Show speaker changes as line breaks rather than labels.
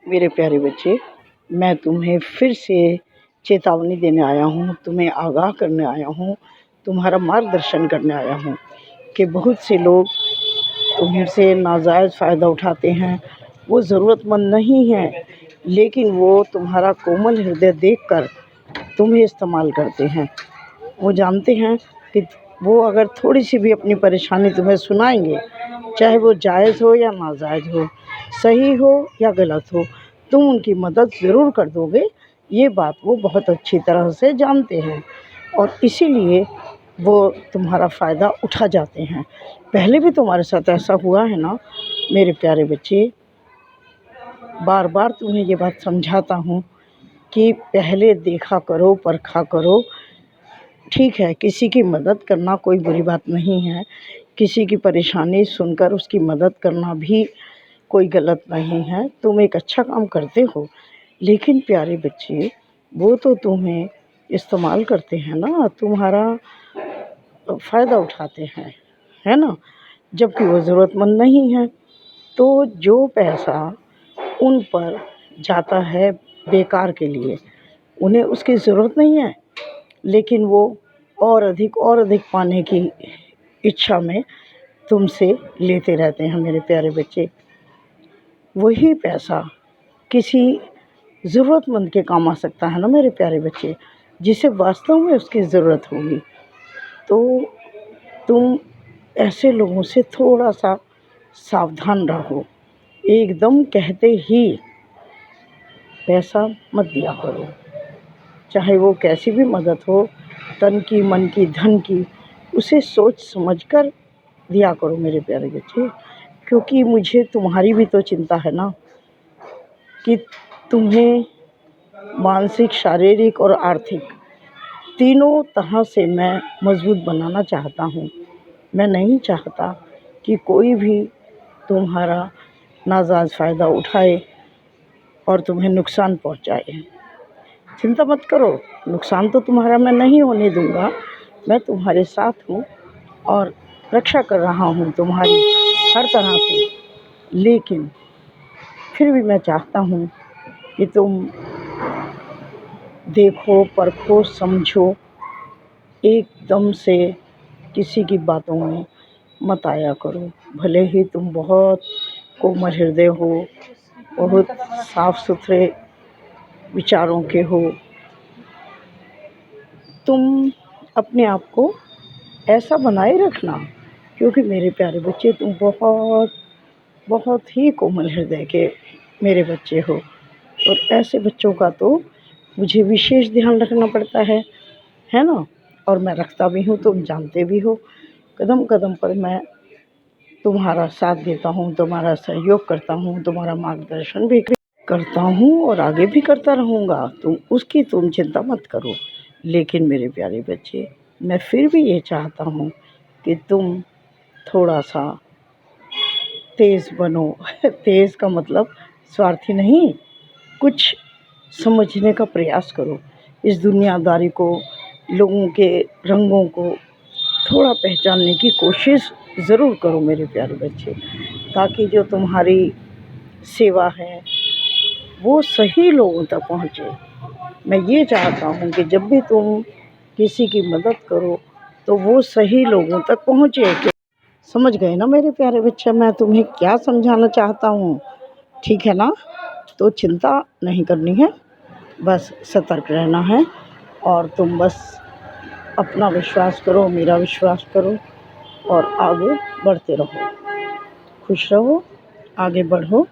मेरे प्यारे बच्चे, मैं तुम्हें फिर से चेतावनी देने आया हूँ, तुम्हें आगाह करने आया हूँ, तुम्हारा मार्गदर्शन करने आया हूँ कि बहुत से लोग तुमसे नाजायज़ फ़ायदा उठाते हैं। वो ज़रूरतमंद नहीं हैं, लेकिन वो तुम्हारा कोमल हृदय देखकर तुम्हें इस्तेमाल करते हैं। वो जानते हैं कि वो अगर थोड़ी सी भी अपनी परेशानी तुम्हें सुनाएंगे, चाहे वो जायज़ हो या नाजायज़ हो, सही हो या गलत हो, तुम उनकी मदद ज़रूर कर दोगे। ये बात वो बहुत अच्छी तरह से जानते हैं और इसीलिए वो तुम्हारा फ़ायदा उठा जाते हैं। पहले भी तुम्हारे साथ ऐसा हुआ है ना मेरे प्यारे बच्चे। बार बार तुम्हें ये बात समझाता हूँ कि पहले देखा करो, परखा करो। ठीक है, किसी की मदद करना कोई बुरी बात नहीं है, किसी की परेशानी सुनकर उसकी मदद करना भी कोई गलत नहीं है। तुम एक अच्छा काम करते हो, लेकिन प्यारे बच्चे, वो तो तुम्हें इस्तेमाल करते हैं ना, तुम्हारा फ़ायदा उठाते हैं, है ना? जबकि वो ज़रूरतमंद नहीं है। तो जो पैसा उन पर जाता है बेकार के लिए, उन्हें उसकी ज़रूरत नहीं है, लेकिन वो और अधिक पाने की इच्छा में तुमसे लेते रहते हैं मेरे प्यारे बच्चे। वही पैसा किसी ज़रूरतमंद के काम आ सकता है ना मेरे प्यारे बच्चे, जिसे वास्तव में उसकी ज़रूरत होगी। तो तुम ऐसे लोगों से थोड़ा-सा सावधान रहो। एकदम कहते ही पैसा मत दिया करो, चाहे वो कैसी भी मदद हो, तन की, मन की, धन की, उसे सोच समझ कर दिया करो मेरे प्यारे बच्चे। क्योंकि मुझे तुम्हारी भी तो चिंता है ना कि तुम्हें मानसिक, शारीरिक और आर्थिक तीनों तरह से मैं मज़बूत बनाना चाहता हूँ। मैं नहीं चाहता कि कोई भी तुम्हारा नाजायज़ फ़ायदा उठाए और तुम्हें नुकसान पहुँचाए। चिंता मत करो, नुकसान तो तुम्हारा मैं नहीं होने दूँगा। मैं तुम्हारे साथ हूँ और रक्षा कर रहा हूँ तुम्हारी हर तरह से। लेकिन फिर भी मैं चाहता हूँ कि तुम देखो, परखो, समझो, एकदम से किसी की बातों में मत आया करो। भले ही तुम बहुत कोमल हृदय हो, बहुत साफ़ सुथरे विचारों के हो, तुम अपने आप को ऐसा बनाए रखना, क्योंकि मेरे प्यारे बच्चे, तुम बहुत बहुत ही कोमल हृदय के मेरे बच्चे हो और ऐसे बच्चों का तो मुझे विशेष ध्यान रखना पड़ता है ना? और मैं रखता भी हूँ, तुम जानते भी हो। कदम कदम पर मैं तुम्हारा साथ देता हूँ, तुम्हारा सहयोग करता हूँ, तुम्हारा मार्गदर्शन भी करता हूँ और आगे भी करता रहूँगा। तुम चिंता मत करो। लेकिन मेरे प्यारे बच्चे, मैं फिर भी ये चाहता हूँ कि तुम थोड़ा-सा तेज़ बनो। तेज़ का मतलब स्वार्थी नहीं, कुछ समझने का प्रयास करो। इस दुनियादारी को, लोगों के रंगों को थोड़ा पहचानने की कोशिश ज़रूर करो मेरे प्यारे बच्चे, ताकि जो तुम्हारी सेवा है वो सही लोगों तक पहुँचे। मैं ये चाहता हूँ कि जब भी तुम किसी की मदद करो तो वो सही लोगों तक पहुँचे। समझ गए ना मेरे प्यारे बच्चे, मैं तुम्हें क्या समझाना चाहता हूँ? ठीक है ना? तो चिंता नहीं करनी है, बस सतर्क रहना है और तुम बस अपना विश्वास करो, मेरा विश्वास करो और आगे बढ़ते रहो। खुश रहो, आगे बढ़ो।